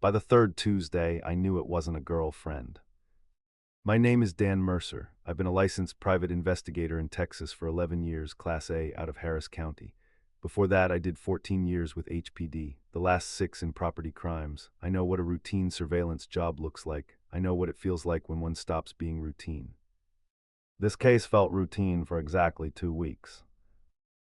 By the third Tuesday, I knew it wasn't a girlfriend. My name is Dan Mercer. I've been a licensed private investigator in Texas for 11 years, Class A, out of Harris County. Before that, I did 14 years with HPD, the last 6 in property crimes. I know what a routine surveillance job looks like. I know what it feels like when one stops being routine. This case felt routine for exactly 2 weeks.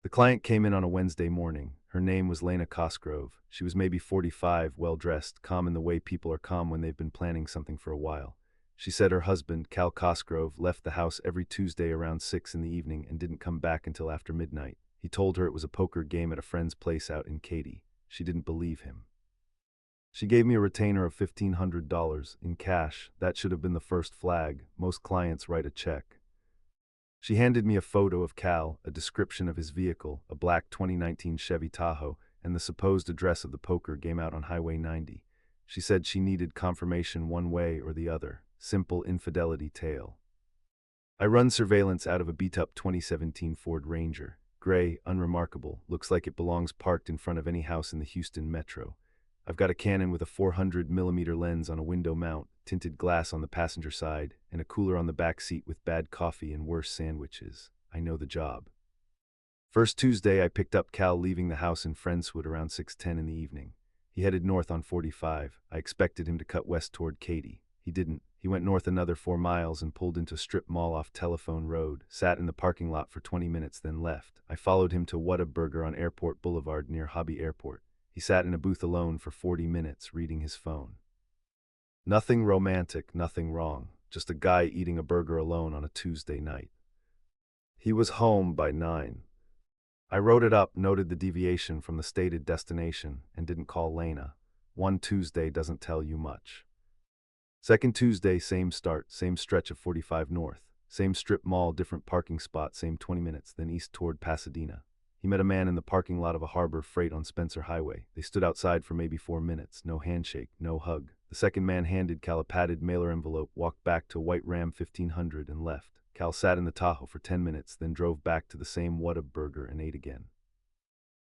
The client came in on a Wednesday morning. Her name was Lena Cosgrove. She was maybe 45, well-dressed, calm in the way people are calm when they've been planning something for a while. She said her husband, Cal Cosgrove, left the house every Tuesday around 6 in the evening and didn't come back until after midnight. He told her it was a poker game at a friend's place out in Katy. She didn't believe him. She gave me a retainer of $1,500 in cash. That should have been the first flag. Most clients write a check. She handed me a photo of Cal, a description of his vehicle, a black 2019 Chevy Tahoe, and the supposed address of the poker game out on Highway 90. She said she needed confirmation one way or the other. Simple infidelity tale. I run surveillance out of a beat-up 2017 Ford Ranger. Gray, unremarkable, looks like it belongs parked in front of any house in the Houston metro. I've got a Canon with a 400mm lens on a window mount, tinted glass on the passenger side, and a cooler on the back seat with bad coffee and worse sandwiches. I know the job. First Tuesday, I picked up Cal leaving the house in Friendswood around 6:10 in the evening. He headed north on 45. I expected him to cut west toward Katy. He didn't. He went north another 4 miles and pulled into a strip mall off Telephone Road, sat in the parking lot for 20 minutes, then left. I followed him to Whataburger on Airport Boulevard near Hobby Airport. He sat in a booth alone for 40 minutes, reading his phone. Nothing romantic, nothing wrong. Just a guy eating a burger alone on a Tuesday night. He was home by 9. I wrote it up, noted the deviation from the stated destination, and didn't call Lena. One Tuesday doesn't tell you much. Second Tuesday, same start, same stretch of 45 north. Same strip mall, different parking spot, same 20 minutes, then east toward Pasadena. He met a man in the parking lot of a Harbor Freight on Spencer Highway. They stood outside for maybe 4 minutes. No handshake, no hug. The second man handed Cal a padded mailer envelope, walked back to White Ram 1500 and left. Cal sat in the Tahoe for 10 minutes, then drove back to the same Whataburger and ate again.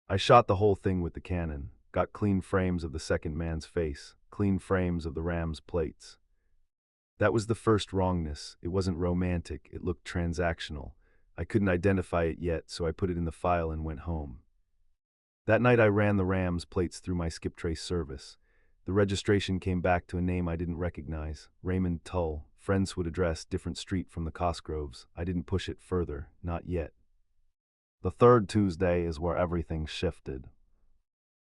I shot the whole thing with the Canon. Got clean frames of the second man's face, clean frames of the Ram's plates. That was the first wrongness. It wasn't romantic, it looked transactional. I couldn't identify it yet, so I put it in the file and went home. That night I ran the Ram's plates through my SkipTrace service. The registration came back to a name I didn't recognize, Raymond Tull, Friendswood address, different street from the Cosgroves. I didn't push it further, not yet. The third Tuesday is where everything shifted.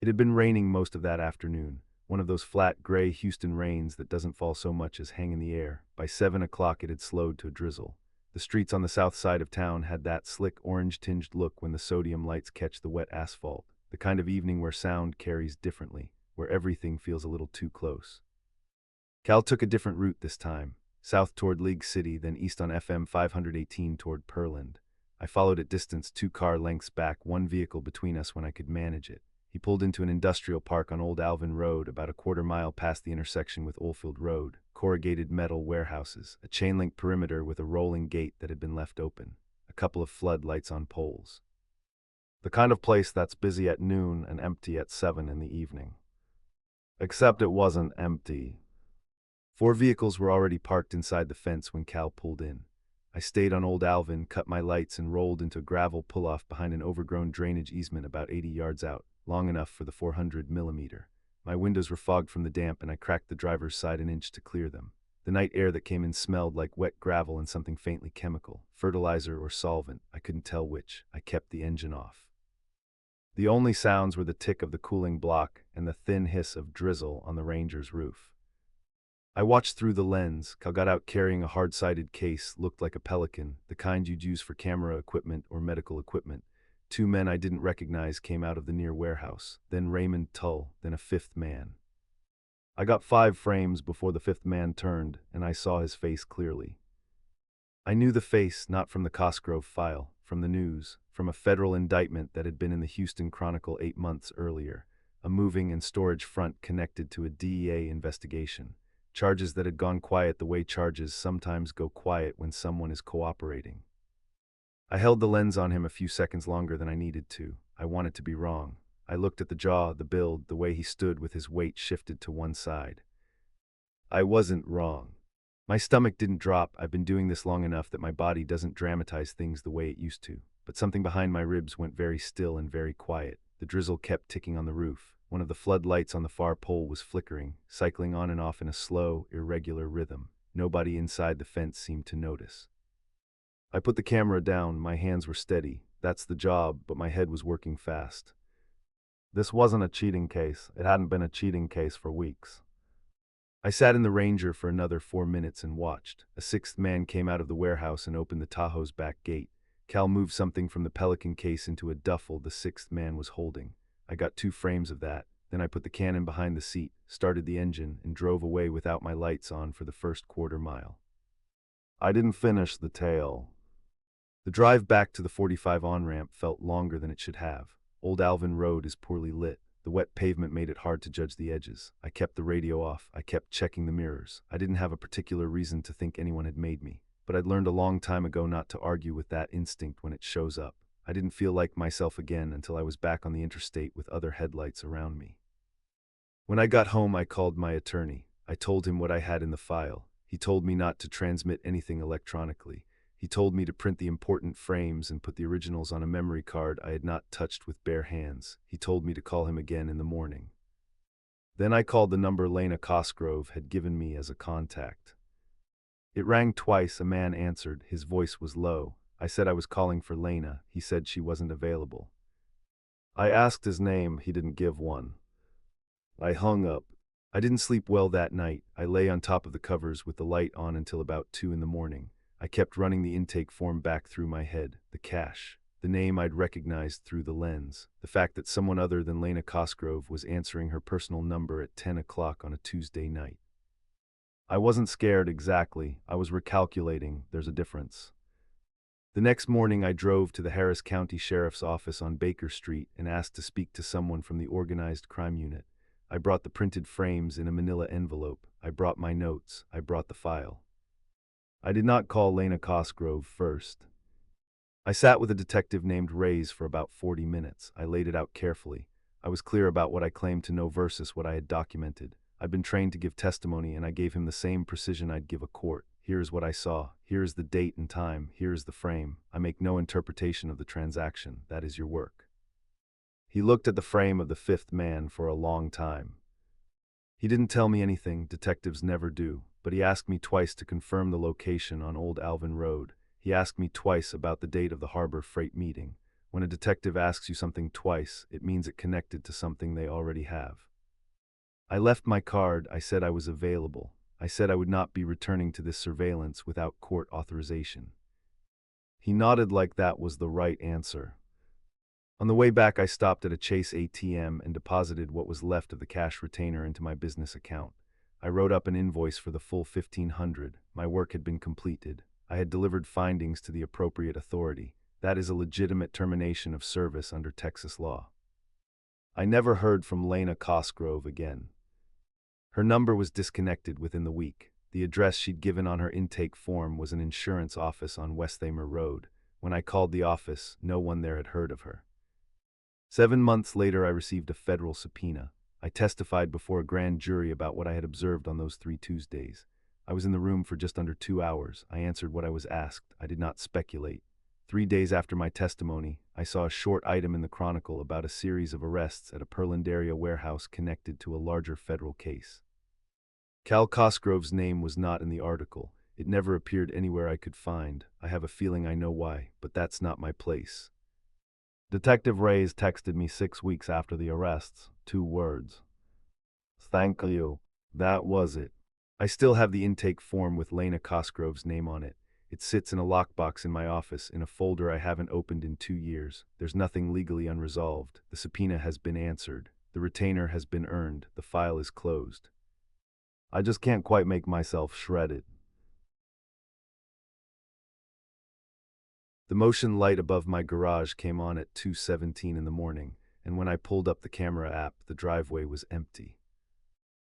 It had been raining most of that afternoon, one of those flat, gray Houston rains that doesn't fall so much as hang in the air. By 7 o'clock it had slowed to a drizzle. The streets on the south side of town had that slick, orange-tinged look when the sodium lights catch the wet asphalt, the kind of evening where sound carries differently, where everything feels a little too close. Cal took a different route this time, south toward League City, then east on FM 518 toward Pearland. I followed at distance 2 car lengths back, one vehicle between us when I could manage it. He pulled into an industrial park on Old Alvin Road, about a quarter mile past the intersection with Oldfield Road. Corrugated metal warehouses, a chain-link perimeter with a rolling gate that had been left open, a couple of floodlights on poles. The kind of place that's busy at noon and empty at 7 in the evening. Except it wasn't empty. 4 vehicles were already parked inside the fence when Cal pulled in. I stayed on Old Alvin, cut my lights, and rolled into a gravel pull-off behind an overgrown drainage easement about 80 yards out, long enough for the 400mm. My windows were fogged from the damp, and I cracked the driver's side an inch to clear them. The night air that came in smelled like wet gravel and something faintly chemical, fertilizer or solvent. I couldn't tell which. I kept the engine off. The only sounds were the tick of the cooling block and the thin hiss of drizzle on the Ranger's roof. I watched through the lens. Cal got out carrying a hard-sided case, looked like a Pelican, the kind you'd use for camera equipment or medical equipment. 2 men I didn't recognize came out of the near warehouse, then Raymond Tull, then a 5th man. I got 5 frames before the 5th man turned, and I saw his face clearly. I knew the face not from the Cosgrove file, from the news, from a federal indictment that had been in the Houston Chronicle 8 months earlier, a moving and storage front connected to a DEA investigation, charges that had gone quiet the way charges sometimes go quiet when someone is cooperating. I held the lens on him a few seconds longer than I needed to. I wanted to be wrong. I looked at the jaw, the build, the way he stood with his weight shifted to one side. I wasn't wrong. My stomach didn't drop. I've been doing this long enough that my body doesn't dramatize things the way it used to. But something behind my ribs went very still and very quiet. The drizzle kept ticking on the roof. One of the floodlights on the far pole was flickering, cycling on and off in a slow, irregular rhythm. Nobody inside the fence seemed to notice. I put the camera down. My hands were steady. That's the job, but my head was working fast. This wasn't a cheating case. It hadn't been a cheating case for weeks. I sat in the Ranger for another 4 minutes and watched. A sixth man came out of the warehouse and opened the Tahoe's back gate. Cal moved something from the Pelican case into a duffel the sixth man was holding. I got 2 frames of that. Then I put the cannon behind the seat, started the engine, and drove away without my lights on for the first quarter mile. I didn't finish the tale. The drive back to the 45 on-ramp felt longer than it should have. Old Alvin Road is poorly lit. The wet pavement made it hard to judge the edges. I kept the radio off. I kept checking the mirrors. I didn't have a particular reason to think anyone had made me, but I'd learned a long time ago not to argue with that instinct when it shows up. I didn't feel like myself again until I was back on the interstate with other headlights around me. When I got home, I called my attorney. I told him what I had in the file. He told me not to transmit anything electronically. He told me to print the important frames and put the originals on a memory card I had not touched with bare hands. He told me to call him again in the morning. Then I called the number Lena Cosgrove had given me as a contact. It rang twice. A man answered. His voice was low. I said I was calling for Lena. He said she wasn't available. I asked his name. He didn't give one. I hung up. I didn't sleep well that night. I lay on top of the covers with the light on until about 2 in the morning. I kept running the intake form back through my head. The cache, the name I'd recognized through the lens, the fact that someone other than Lena Cosgrove was answering her personal number at 10 o'clock on a Tuesday night. I wasn't scared exactly. I was recalculating. There's a difference. The next morning I drove to the Harris County Sheriff's Office on Baker Street and asked to speak to someone from the Organized Crime Unit. I brought the printed frames in a manila envelope. I brought my notes. I brought the file. I did not call Lena Cosgrove first. I sat with a detective named Reyes for about 40 minutes. I laid it out carefully. I was clear about what I claimed to know versus what I had documented. I'd been trained to give testimony, and I gave him the same precision I'd give a court. Here is what I saw. Here is the date and time. Here is the frame. I make no interpretation of the transaction. That is your work. He looked at the frame of the fifth man for a long time. He didn't tell me anything. Detectives never do. But he asked me twice to confirm the location on Old Alvin Road. He asked me twice about the date of the Harbor Freight meeting. When a detective asks you something twice, it means it connected to something they already have. I left my card. I said I was available. I said I would not be returning to this surveillance without court authorization. He nodded like that was the right answer. On the way back, I stopped at a Chase ATM and deposited what was left of the cash retainer into my business account. I wrote up an invoice for the full $1,500. My work had been completed. I had delivered findings to the appropriate authority. That is a legitimate termination of service under Texas law. I never heard from Lena Cosgrove again. Her number was disconnected within the week. The address she'd given on her intake form was an insurance office on Westthamer Road. When I called the office, no one there had heard of her. 7 months later, I received a federal subpoena. I testified before a grand jury about what I had observed on those 3 Tuesdays. I was in the room for just under 2 hours. I answered what I was asked. I did not speculate. 3 days after my testimony, I saw a short item in the Chronicle about a series of arrests at a Pearland area warehouse connected to a larger federal case. Cal Cosgrove's name was not in the article. It never appeared anywhere I could find. I have a feeling I know why, but that's not my place. Detective Reyes texted me 6 weeks after the arrests. 2 words. Thank you. That was it. I still have the intake form with Lena Cosgrove's name on it. It sits in a lockbox in my office in a folder I haven't opened in 2 years. There's nothing legally unresolved. The subpoena has been answered. The retainer has been earned. The file is closed. I just can't quite make myself shred it. The motion light above my garage came on at 2:17 in the morning, and when I pulled up the camera app, the driveway was empty.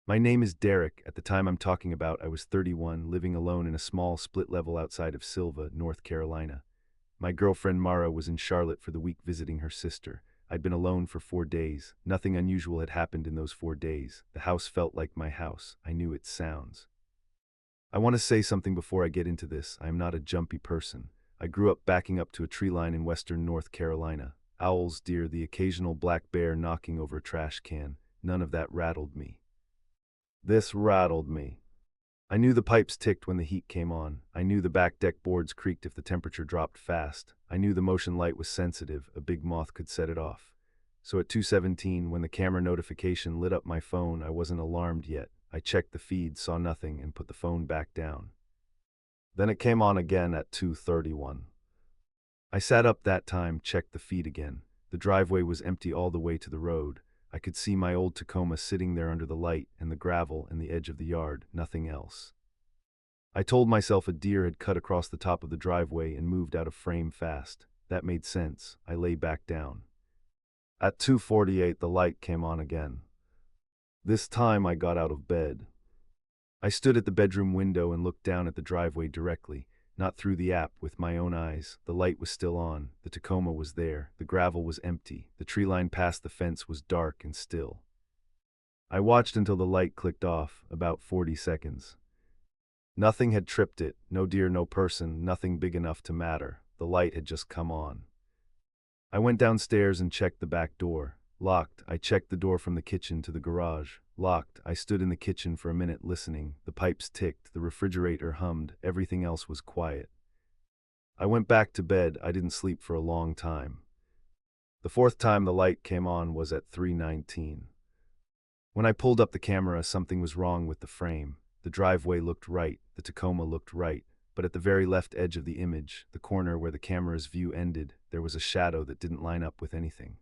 My name is Derek. At the time I'm talking about, I was 31, living alone in a small split level outside of Sylva, North Carolina. My girlfriend Mara was in Charlotte for the week visiting her sister. I'd been alone for 4 days. Nothing unusual had happened in those 4 days. The house felt like my house. I knew its sounds. I want to say something before I get into this. I am not a jumpy person. I grew up backing up to a tree line in western North Carolina. Owls, deer, the occasional black bear knocking over a trash can. None of that rattled me. This rattled me. I knew the pipes ticked when the heat came on. I knew the back deck boards creaked if the temperature dropped fast. I knew the motion light was sensitive. A big moth could set it off. So at 2:17, when the camera notification lit up my phone, I wasn't alarmed yet. I checked the feed, saw nothing, and put the phone back down. Then it came on again at 2:31. I sat up that time, checked the feed again. The driveway was empty all the way to the road. I could see my old Tacoma sitting there under the light and the gravel and the edge of the yard, nothing else. I told myself a deer had cut across the top of the driveway and moved out of frame fast. That made sense. I lay back down. At 2:48, the light came on again. This time I got out of bed. I stood at the bedroom window and looked down at the driveway directly, not through the app, with my own eyes. The light was still on. The Tacoma was there. The gravel was empty. The tree line past the fence was dark and still. I watched until the light clicked off, about 40 seconds. Nothing had tripped it, no deer, no person, nothing big enough to matter. The light had just come on. I went downstairs and checked the back door. Locked. I checked the door from the kitchen to the garage. Locked. I stood in the kitchen for a minute listening. The pipes ticked, the refrigerator hummed, everything else was quiet. I went back to bed. I didn't sleep for a long time. The fourth time the light came on was at 3:19. When I pulled up the camera, something was wrong with the frame. The driveway looked right, the Tacoma looked right, but at the very left edge of the image, the corner where the camera's view ended, there was a shadow that didn't line up with anything.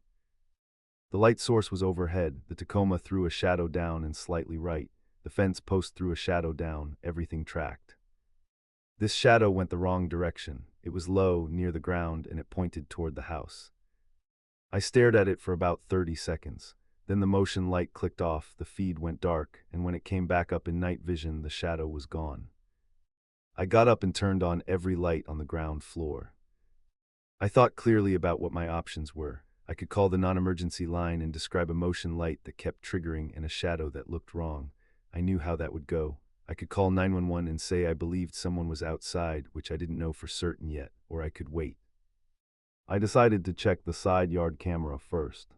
The light source was overhead. The Tacoma threw a shadow down and slightly right. The fence post threw a shadow down. Everything tracked. This shadow went the wrong direction. It was low, near the ground, and it pointed toward the house. I stared at it for about 30 seconds. Then the motion light clicked off, the feed went dark, and when it came back up in night vision, the shadow was gone. I got up and turned on every light on the ground floor. I thought clearly about what my options were. I could call the non-emergency line and describe a motion light that kept triggering and a shadow that looked wrong. I knew how that would go. I could call 911 and say I believed someone was outside, which I didn't know for certain yet, or I could wait. I decided to check the side yard camera first.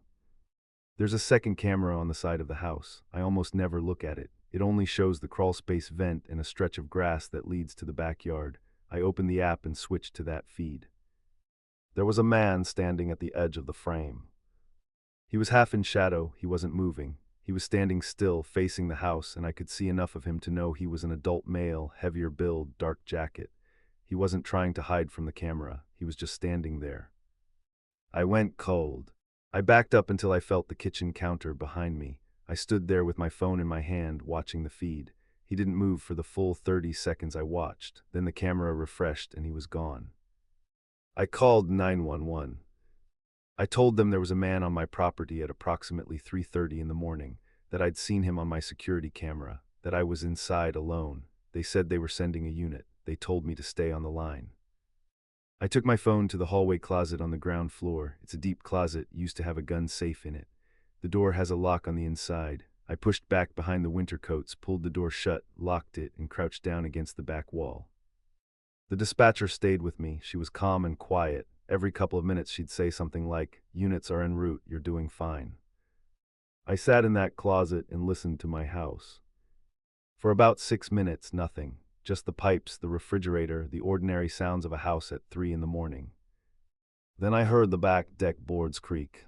There's a second camera on the side of the house. I almost never look at it. It only shows the crawlspace vent and a stretch of grass that leads to the backyard. I opened the app and switched to that feed. There was a man standing at the edge of the frame. He was half in shadow. He wasn't moving. He was standing still, facing the house, and I could see enough of him to know he was an adult male, heavier build, dark jacket. He wasn't trying to hide from the camera. He was just standing there. I went cold. I backed up until I felt the kitchen counter behind me. I stood there with my phone in my hand, watching the feed. He didn't move for the full 30 seconds I watched. Then the camera refreshed and he was gone. I called 911. I told them there was a man on my property at approximately 3:30 in the morning, that I'd seen him on my security camera, that I was inside alone. They said they were sending a unit. They told me to stay on the line. I took my phone to the hallway closet on the ground floor. It's a deep closet, used to have a gun safe in it. The door has a lock on the inside. I pushed back behind the winter coats, pulled the door shut, locked it, and crouched down against the back wall. The dispatcher stayed with me. She was calm and quiet. Every couple of minutes she'd say something like, "Units are en route, you're doing fine." I sat in that closet and listened to my house. For about 6 minutes, nothing. Just the pipes, the refrigerator, the ordinary sounds of a house at 3 in the morning. Then I heard the back deck boards creak.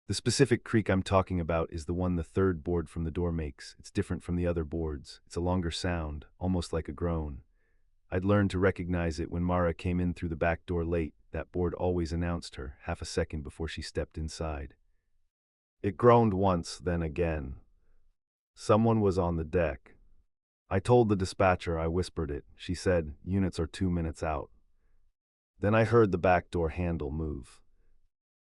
The specific creak I'm talking about is the one the third board from the door makes. It's different from the other boards. It's a longer sound, almost like a groan. I'd learned to recognize it when Mara came in through the back door late. That board always announced her, half a second before she stepped inside. It groaned once, then again. Someone was on the deck. I told the dispatcher, I whispered it. She said, "Units are 2 minutes out." Then I heard the back door handle move.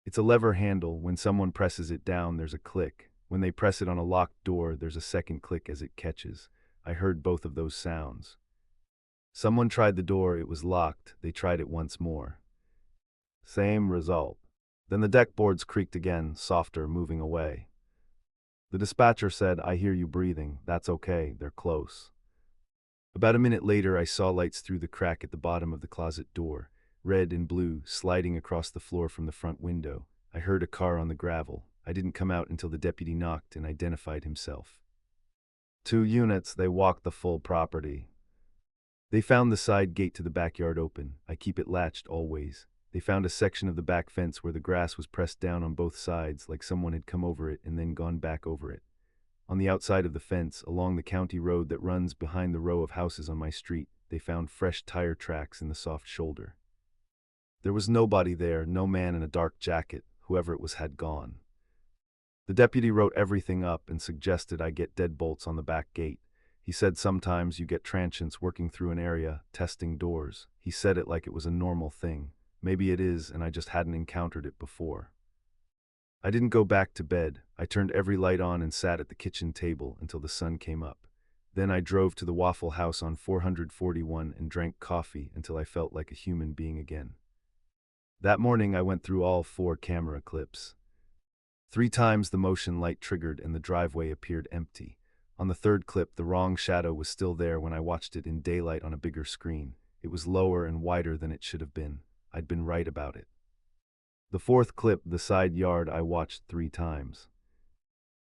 It's a lever handle. When someone presses it down, there's a click. When they press it on a locked door, there's a second click as it catches. I heard both of those sounds. Someone tried the door, it was locked. They tried it once more. Same result. Then the deck boards creaked again, softer, moving away. The dispatcher said, "I hear you breathing. That's okay, they're close." About a minute later, I saw lights through the crack at the bottom of the closet door, red and blue, sliding across the floor from the front window. I heard a car on the gravel. I didn't come out until the deputy knocked and identified himself. 2 units, they walked the full property. They found the side gate to the backyard open. I keep it latched always. They found a section of the back fence where the grass was pressed down on both sides like someone had come over it and then gone back over it. On the outside of the fence, along the county road that runs behind the row of houses on my street, they found fresh tire tracks in the soft shoulder. There was nobody there, no man in a dark jacket. Whoever it was had gone. The deputy wrote everything up and suggested I get deadbolts on the back gate. He said sometimes you get transients working through an area, testing doors. He said it like it was a normal thing. Maybe it is, and I just hadn't encountered it before. I didn't go back to bed. I turned every light on and sat at the kitchen table until the sun came up. Then I drove to the Waffle House on 441 and drank coffee until I felt like a human being again. That morning I went through all 4 camera clips. 3 times the motion light triggered and the driveway appeared empty. On the 3rd clip, the wrong shadow was still there when I watched it in daylight on a bigger screen. It was lower and wider than it should have been. I'd been right about it. The 4th clip, the side yard, I watched 3 times.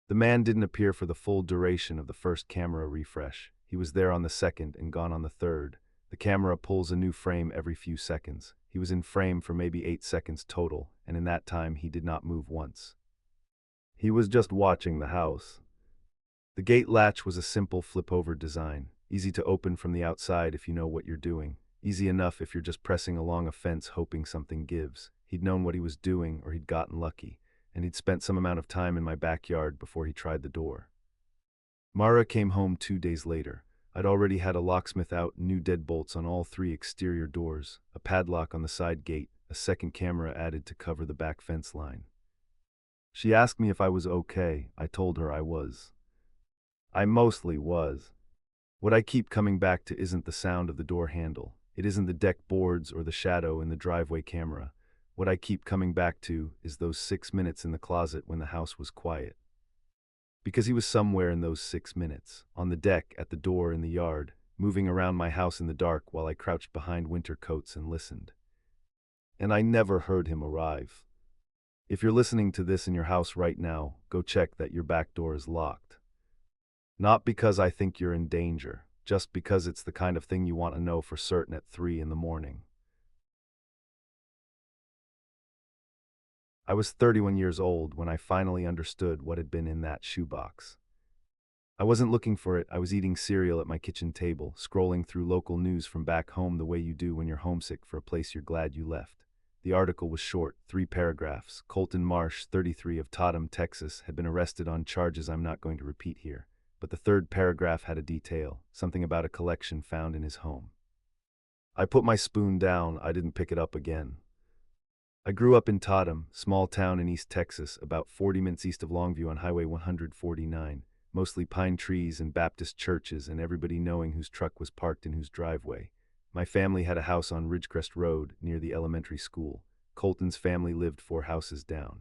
The man didn't appear for the full duration of the first camera refresh. He was there on the 2nd and gone on the 3rd. The camera pulls a new frame every few seconds. He was in frame for maybe 8 seconds total, and in that time he did not move once. He was just watching the house. The gate latch was a simple flip-over design, easy to open from the outside if you know what you're doing, easy enough if you're just pressing along a fence hoping something gives. He'd known what he was doing, or he'd gotten lucky, and he'd spent some amount of time in my backyard before he tried the door. Mara came home 2 days later. I'd already had a locksmith out, new deadbolts on all 3 exterior doors, a padlock on the side gate, a second camera added to cover the back fence line. She asked me if I was okay. I told her I was. I mostly was. What I keep coming back to isn't the sound of the door handle. It isn't the deck boards or the shadow in the driveway camera. What I keep coming back to is those 6 minutes in the closet when the house was quiet. Because he was somewhere in those 6 minutes, on the deck, at the door, in the yard, moving around my house in the dark while I crouched behind winter coats and listened. And I never heard him arrive. If you're listening to this in your house right now, go check that your back door is locked. Not because I think you're in danger, just because it's the kind of thing you want to know for certain at 3 in the morning. I was 31 years old when I finally understood what had been in that shoebox. I wasn't looking for it. I was eating cereal at my kitchen table, scrolling through local news from back home the way you do when you're homesick for a place you're glad you left. The article was short, 3 paragraphs. Colton Marsh, 33, of Totham, Texas, had been arrested on charges I'm not going to repeat here. But the 3rd paragraph had a detail, something about a collection found in his home. I put my spoon down. I didn't pick it up again. I grew up in Totham, small town in East Texas, about 40 minutes east of Longview on Highway 149, mostly pine trees and Baptist churches and everybody knowing whose truck was parked in whose driveway. My family had a house on Ridgecrest Road near the elementary school. Colton's family lived 4 houses down.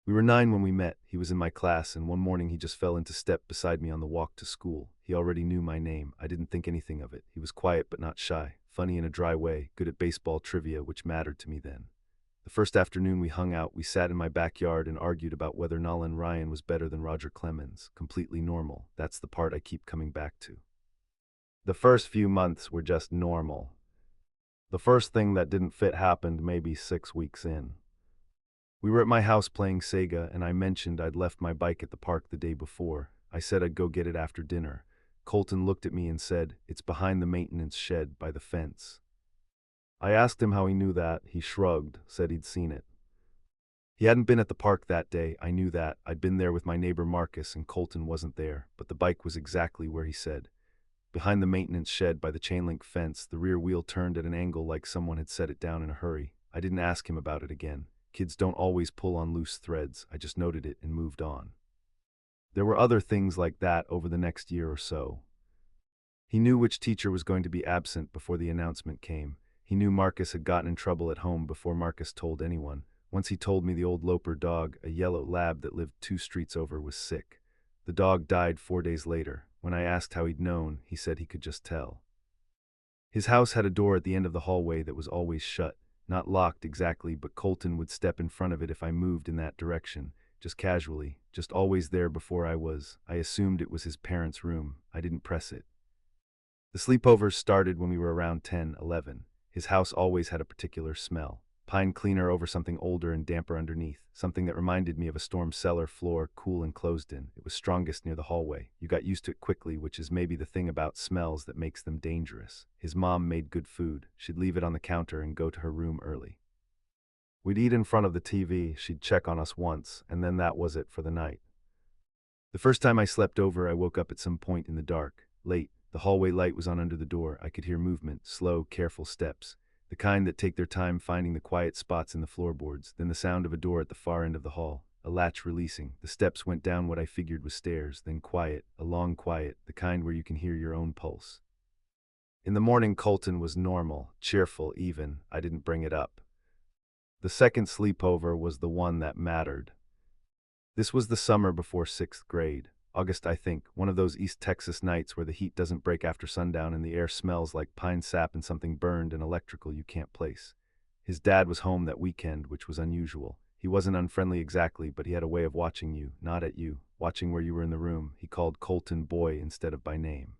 We were 9 when we met. He was in my class, and one morning he just fell into step beside me on the walk to school. He already knew my name. I didn't think anything of it. He was quiet but not shy, funny in a dry way, good at baseball trivia, which mattered to me then. The first afternoon we hung out, we sat in my backyard and argued about whether Nolan Ryan was better than Roger Clemens. Completely normal. That's the part I keep coming back to. The first few months were just normal. The first thing that didn't fit happened maybe 6 weeks in. We were at my house playing Sega, and I mentioned I'd left my bike at the park the day before. I said I'd go get it after dinner. Colton looked at me and said, "It's behind the maintenance shed by the fence." I asked him how he knew that. He shrugged, said he'd seen it. He hadn't been at the park that day. I knew that. I'd been there with my neighbor Marcus, and Colton wasn't there, but the bike was exactly where he said. Behind the maintenance shed by the chain-link fence, the rear wheel turned at an angle like someone had set it down in a hurry. I didn't ask him about it again. Kids don't always pull on loose threads. I just noted it and moved on. There were other things like that over the next year or so. He knew which teacher was going to be absent before the announcement came. He knew Marcus had gotten in trouble at home before Marcus told anyone. Once he told me the old Loper dog, a yellow lab that lived 2 streets over, was sick. The dog died 4 days later. When I asked how he'd known, he said he could just tell. His house had a door at the end of the hallway that was always shut, not locked exactly, but Colton would step in front of it if I moved in that direction, just casually, just always there before I was. I assumed it was his parents' room. I didn't press it. The sleepovers started when we were around 10, 11. His house always had a particular smell. Pine cleaner over something older and damper underneath, something that reminded me of a storm cellar floor, cool and closed in. It was strongest near the hallway. You got used to it quickly, which is maybe the thing about smells that makes them dangerous. His mom made good food. She'd leave it on the counter and go to her room early. We'd eat in front of the TV, she'd check on us once, and then that was it for the night. The first time I slept over, I woke up at some point in the dark, late. The hallway light was on under the door. I could hear movement, slow, careful steps, the kind that take their time finding the quiet spots in the floorboards, then the sound of a door at the far end of the hall, a latch releasing. The steps went down what I figured was stairs, then quiet, a long quiet, the kind where you can hear your own pulse. In the morning, Colton was normal, cheerful even. I didn't bring it up. The second sleepover was the one that mattered. This was the summer before 6th grade. August, I think, one of those East Texas nights where the heat doesn't break after sundown and the air smells like pine sap and something burned and electrical you can't place. His dad was home that weekend, which was unusual. He wasn't unfriendly exactly, but he had a way of watching you, not at you, watching where you were in the room. He called Colton boy instead of by name.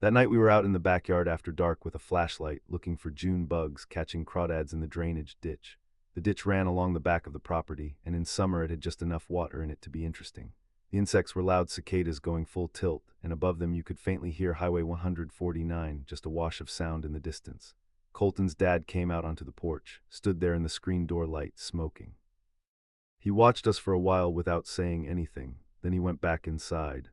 That night we were out in the backyard after dark with a flashlight, looking for June bugs, catching crawdads in the drainage ditch. The ditch ran along the back of the property, and in summer it had just enough water in it to be interesting. The insects were loud cicadas going full tilt, and above them you could faintly hear Highway 149, just a wash of sound in the distance. Colton's dad came out onto the porch, stood there in the screen door light, smoking. He watched us for a while without saying anything, then he went back inside.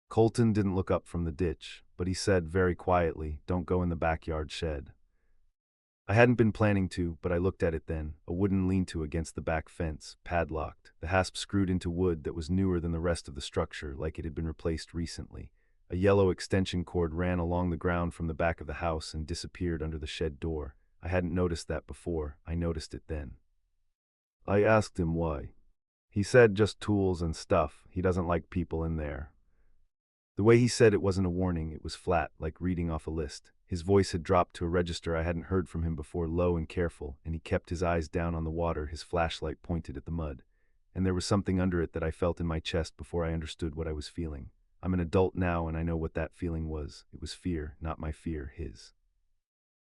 Colton didn't look up from the ditch, but he said very quietly, "Don't go in the backyard shed." I hadn't been planning to, but I looked at it then, a wooden lean-to against the back fence, padlocked, the hasp screwed into wood that was newer than the rest of the structure, like it had been replaced recently. A yellow extension cord ran along the ground from the back of the house and disappeared under the shed door. I hadn't noticed that before. I noticed it then. I asked him why. He said just tools and stuff. He doesn't like people in there. The way he said it wasn't a warning, it was flat, like reading off a list. His voice had dropped to a register I hadn't heard from him before, low and careful, and he kept his eyes down on the water, his flashlight pointed at the mud. And there was something under it that I felt in my chest before I understood what I was feeling. I'm an adult now and I know what that feeling was. It was fear, not my fear, his.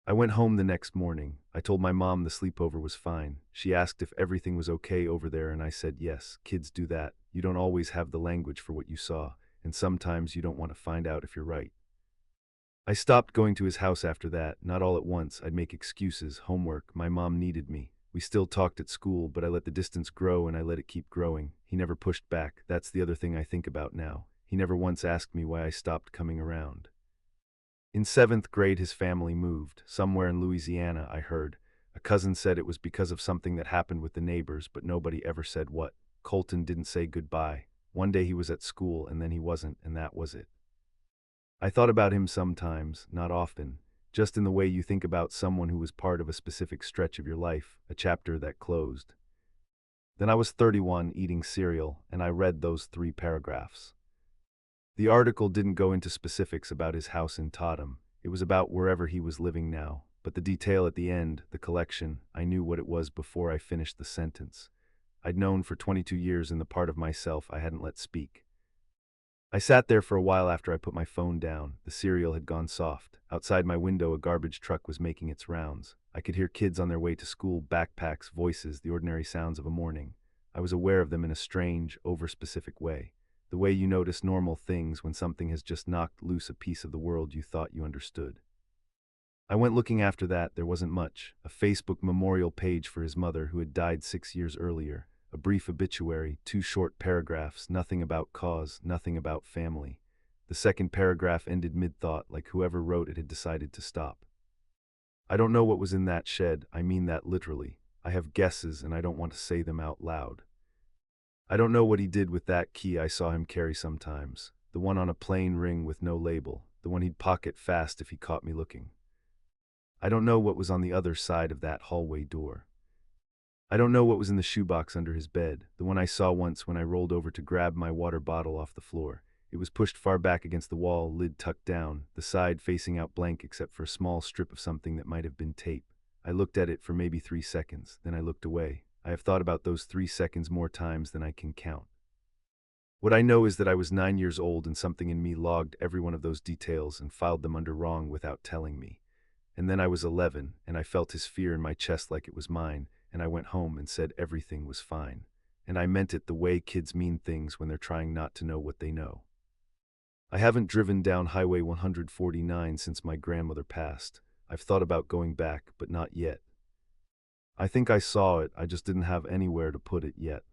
I went home the next morning. I told my mom the sleepover was fine. She asked if everything was okay over there and I said yes. Kids do that. You don't always have the language for what you saw, and sometimes you don't want to find out if you're right. I stopped going to his house after that, not all at once. I'd make excuses, homework, my mom needed me. We still talked at school, but I let the distance grow and I let it keep growing. He never pushed back. That's the other thing I think about now. He never once asked me why I stopped coming around. In 7th grade, his family moved. Somewhere in Louisiana, I heard. A cousin said it was because of something that happened with the neighbors, but nobody ever said what. Colton didn't say goodbye. One day he was at school, and then he wasn't, and that was it. I thought about him sometimes, not often, just in the way you think about someone who was part of a specific stretch of your life, a chapter that closed. Then I was 31, eating cereal, and I read those 3 paragraphs. The article didn't go into specifics about his house in Totham. It was about wherever he was living now. But the detail at the end, the collection, I knew what it was before I finished the sentence. I'd known for 22 years in the part of myself I hadn't let speak. I sat there for a while after I put my phone down. The cereal had gone soft. Outside my window, a garbage truck was making its rounds. I could hear kids on their way to school, backpacks, voices, the ordinary sounds of a morning. I was aware of them in a strange, over-specific way. The way you notice normal things when something has just knocked loose a piece of the world you thought you understood. I went looking after that. There wasn't much. A Facebook memorial page for his mother who had died 6 years earlier. A brief obituary, 2 short paragraphs, nothing about cause, nothing about family. The second paragraph ended mid-thought, like whoever wrote it had decided to stop. I don't know what was in that shed. I mean that literally. I have guesses and I don't want to say them out loud. I don't know what he did with that key I saw him carry sometimes. The one on a plain ring with no label. The one he'd pocket fast if he caught me looking. I don't know what was on the other side of that hallway door. I don't know what was in the shoebox under his bed, the one I saw once when I rolled over to grab my water bottle off the floor. It was pushed far back against the wall, lid tucked down, the side facing out blank except for a small strip of something that might have been tape. I looked at it for maybe 3 seconds, then I looked away. I have thought about those 3 seconds more times than I can count. What I know is that I was 9 years old and something in me logged every one of those details and filed them under wrong without telling me. And then I was 11, and I felt his fear in my chest like it was mine, and I went home and said everything was fine. And I meant it the way kids mean things when they're trying not to know what they know. I haven't driven down Highway 149 since my grandmother passed. I've thought about going back, but not yet. I think I saw it, I just didn't have anywhere to put it yet.